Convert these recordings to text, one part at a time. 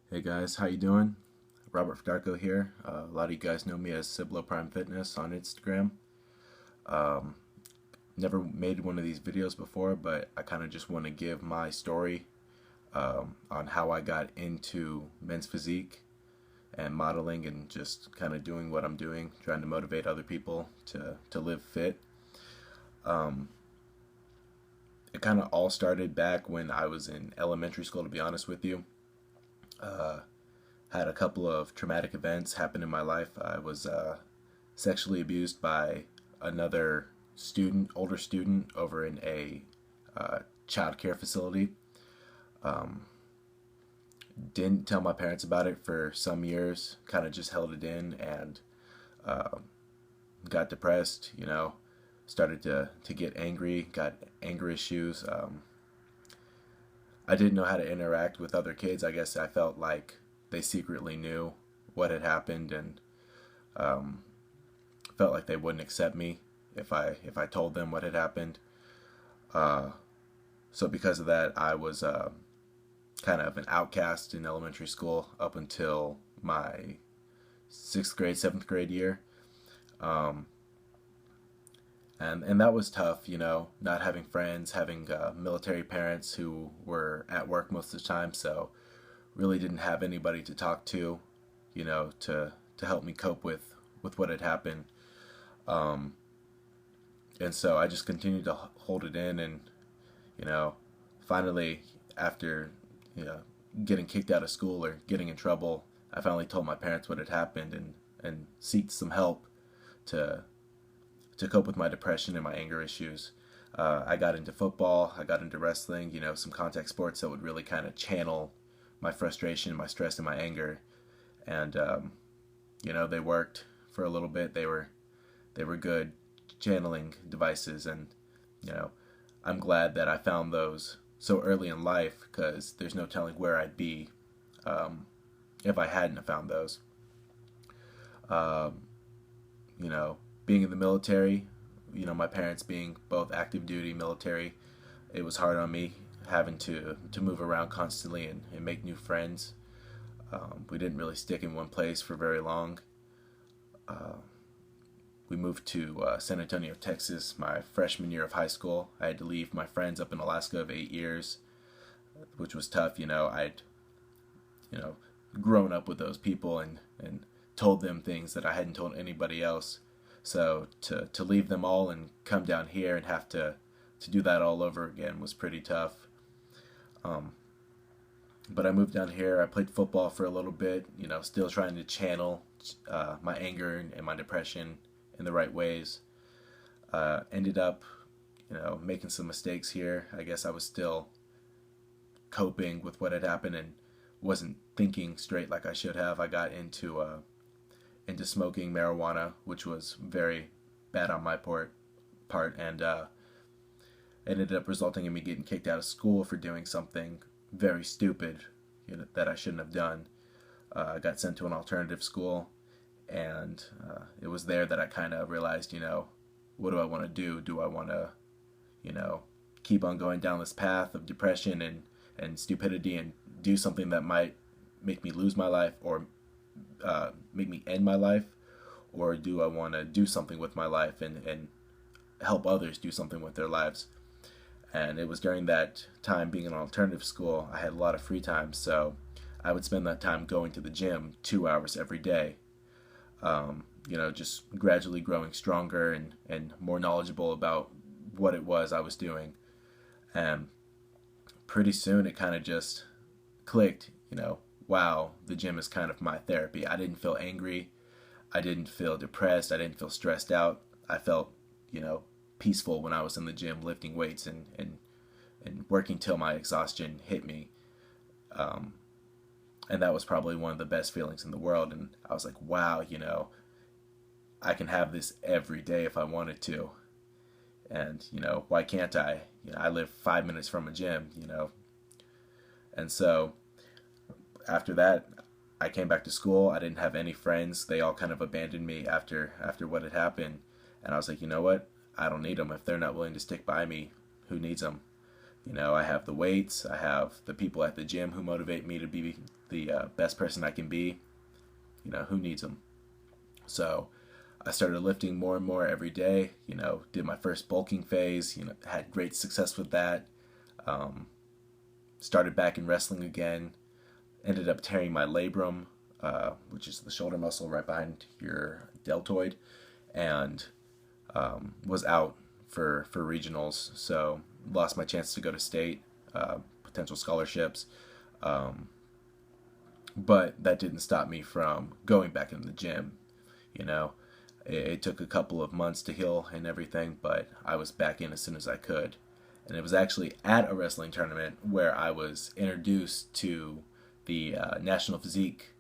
Hey guys, how you doing? Robert Fidarco here. A lot of you guys know me as Ciblo Prime Fitness on Instagram. Um, Never made one of these videos before, but I kind of just want to give my story on how I got into men's physique and modeling and just kind of doing what I'm doing, trying to motivate other people to live fit. Um, it kind of all started back when I was in elementary school, to be honest with you. Uh, had a couple of traumatic events happen in my life. I was sexually abused by another student, older student, over in a child care facility. Um, didn't tell my parents about it for some years. Kind of just held it in and uh, got depressed. Started to get angry. Got anger issues. I didn't know how to interact with other kids. I guess I felt like they secretly knew what had happened and um, felt like they wouldn't accept me if I told them what had happened. Uh, so because of that, I was kind of an outcast in elementary school up until my sixth grade, seventh grade year. Um, and that was tough, not having friends, having military parents who were at work most of the time, so really didn't have anybody to talk to, to help me cope with what had happened. Um, and so I just continued to hold it in, and you know, finally, after you know getting kicked out of school or getting in trouble, I finally told my parents what had happened and seeked some help to to cope with my depression and my anger issues. I got into football, I got into wrestling, some contact sports that would really kind of channel my frustration, my stress, and my anger. And they worked for a little bit. They were good channeling devices, and you know, I'm glad that I found those so early in life because there's no telling where I'd be um, if I hadn't have found those. Um, Being in the military, my parents being both active duty military, it was hard on me having to move around constantly and make new friends. We didn't really stick in one place for very long. Uh, we moved to San Antonio, Texas, my freshman year of high school. I had to leave my friends up in Alaska of 8 years, which was tough. I'd you know grown up with those people and told them things that I hadn't told anybody else. So to leave them all and come down here and have to do that all over again was pretty tough. Um, but I moved down here. I played football for a little bit. Still trying to channel my anger and my depression in the right ways. Ended up, making some mistakes here. I guess I was still coping with what had happened and wasn't thinking straight like I should have. I got into smoking marijuana, which was very bad on my part, and ended up resulting in me getting kicked out of school for doing something very stupid, that I shouldn't have done. I got sent to an alternative school, and it was there that I kind of realized, what do I want to do? Do I want to, you know, keep on going down this path of depression and stupidity and do something that might make me lose my life or make me end my life? Or do I want to do something with my life and help others do something with their lives? And it was during that time being in an alternative school, I had a lot of free time, so I would spend that time going to the gym 2 hours every day. Just gradually growing stronger and more knowledgeable about what it was I was doing. And pretty soon it kind of just clicked, wow, the gym is kind of my therapy. I didn't feel angry. I didn't feel depressed. I didn't feel stressed out. I felt, you know, peaceful when I was in the gym lifting weights and working till my exhaustion hit me. Um, and that was probably one of the best feelings in the world. And I was like, wow, I can have this every day if I wanted to. And, why can't I? I live 5 minutes from a gym, And so after that, I came back to school. I didn't have any friends. They all kind of abandoned me after what had happened. And I was like, you know what? I don't need them. If they're not willing to stick by me, who needs them? I have the weights. I have the people at the gym who motivate me to be the best person I can be, who needs them? So I started lifting more and more every day, did my first bulking phase, had great success with that. Um, Started back in wrestling again, ended up tearing my labrum, which is the shoulder muscle right behind your deltoid, and was out for regionals. So lost my chance to go to state, potential scholarships. Um, but that didn't stop me from going back in the gym. You know, it took a couple of months to heal and everything, but I was back in as soon as I could. And it was actually at a wrestling tournament where I was introduced to the National Physique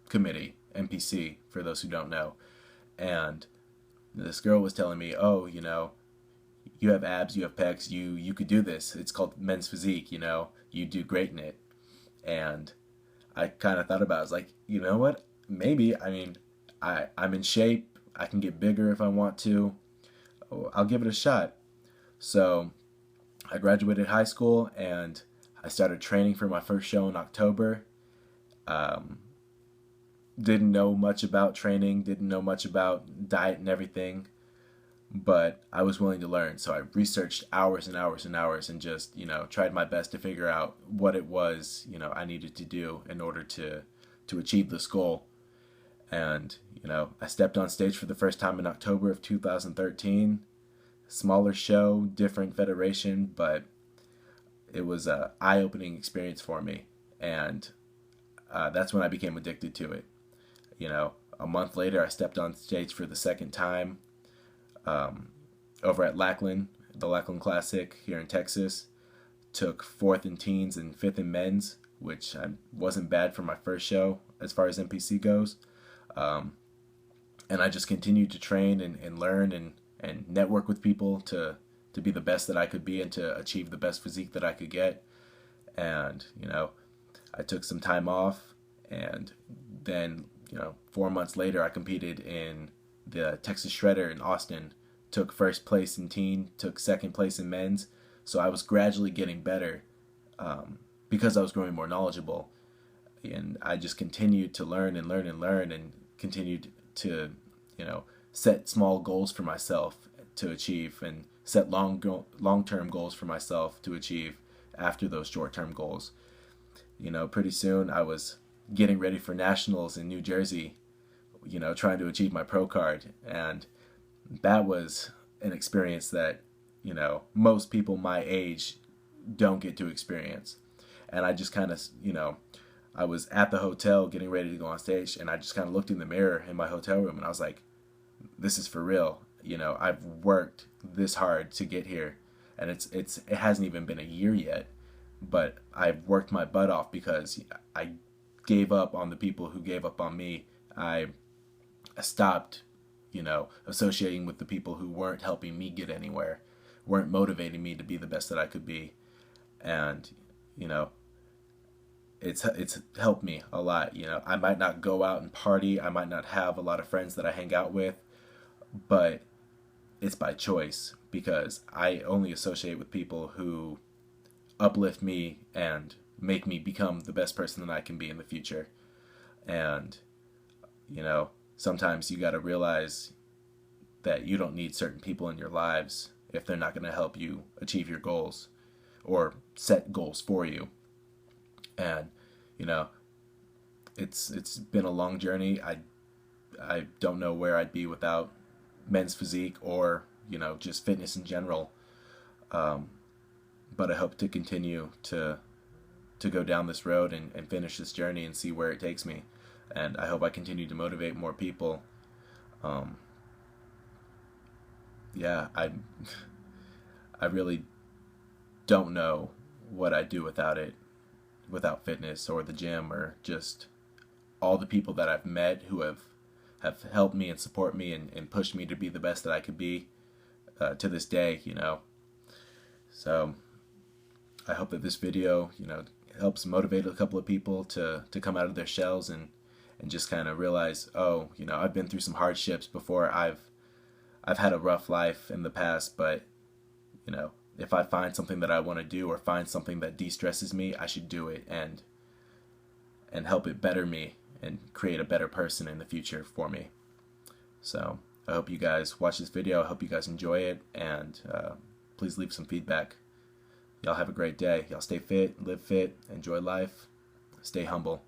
Committee, NPC, for those who don't know. And this girl was telling me, oh, you have abs, you have pecs, you could do this. It's called men's physique, you do great in it. And I kind of thought about it. I was like, you know what? Maybe. I mean, I'm in shape. I can get bigger if I want to. I'll give it a shot. So I graduated high school and I started training for my first show in October. Didn't know much about training, didn't know much about diet and everything, but I was willing to learn. So I researched hours and hours and hours and just, tried my best to figure out what it was, I needed to do in order to achieve this goal. And, I stepped on stage for the first time in October of 2013. Smaller show, different federation, but it was an eye-opening experience for me. And that's when I became addicted to it. A month later, I stepped on stage for the second time over at Lackland, the Lackland Classic here in Texas. Took 4th in teens and 5th in men's, which wasn't bad for my first show as far as NPC goes. And I just continued to train and learn and network with people to be the best that I could be and to achieve the best physique that I could get. And, I took some time off, and then, 4 months later I competed in the Texas Shredder in Austin, took first place in teen, took second place in men's. So I was gradually getting better because I was growing more knowledgeable. And I just continued to learn and learn and learn and continued to, set small goals for myself to achieve and set long-term goals for myself to achieve after those short-term goals. Pretty soon I was getting ready for nationals in New Jersey, trying to achieve my pro card. And that was an experience that, most people my age don't get to experience. And I just kind of, I was at the hotel getting ready to go on stage, and I just kind of looked in the mirror in my hotel room and I was like, this is for real. I've worked this hard to get here, and it hasn't even been a year yet, but I've worked my butt off because I gave up on the people who gave up on me. I stopped, associating with the people who weren't helping me get anywhere, weren't motivating me to be the best that I could be. And, it's helped me a lot. I might not go out and party. I might not have a lot of friends that I hang out with, but it's by choice because I only associate with people who uplift me and make me become the best person that I can be in the future. And, sometimes you got to realize that you don't need certain people in your lives if they're not going to help you achieve your goals or set goals for you. And, it's been a long journey. I don't know where I'd be without men's physique or, just fitness in general. But I hope to continue to go down this road and finish this journey and see where it takes me. And I hope I continue to motivate more people. Yeah, I really don't know what I'd do without fitness or the gym or just all the people that I've met who have helped me and support me and pushed me to be the best that I could be to this day, So I hope that this video, helps motivate a couple of people to come out of their shells and just kind of realize, oh, I've been through some hardships before. I've had a rough life in the past, but, if I find something that I want to do or find something that de-stresses me, I should do it. And, and help it better me and create a better person in the future for me. So I hope you guys watch this video. I hope you guys enjoy it, and please leave some feedback. Y'all have a great day. Y'all stay fit, live fit, enjoy life, stay humble.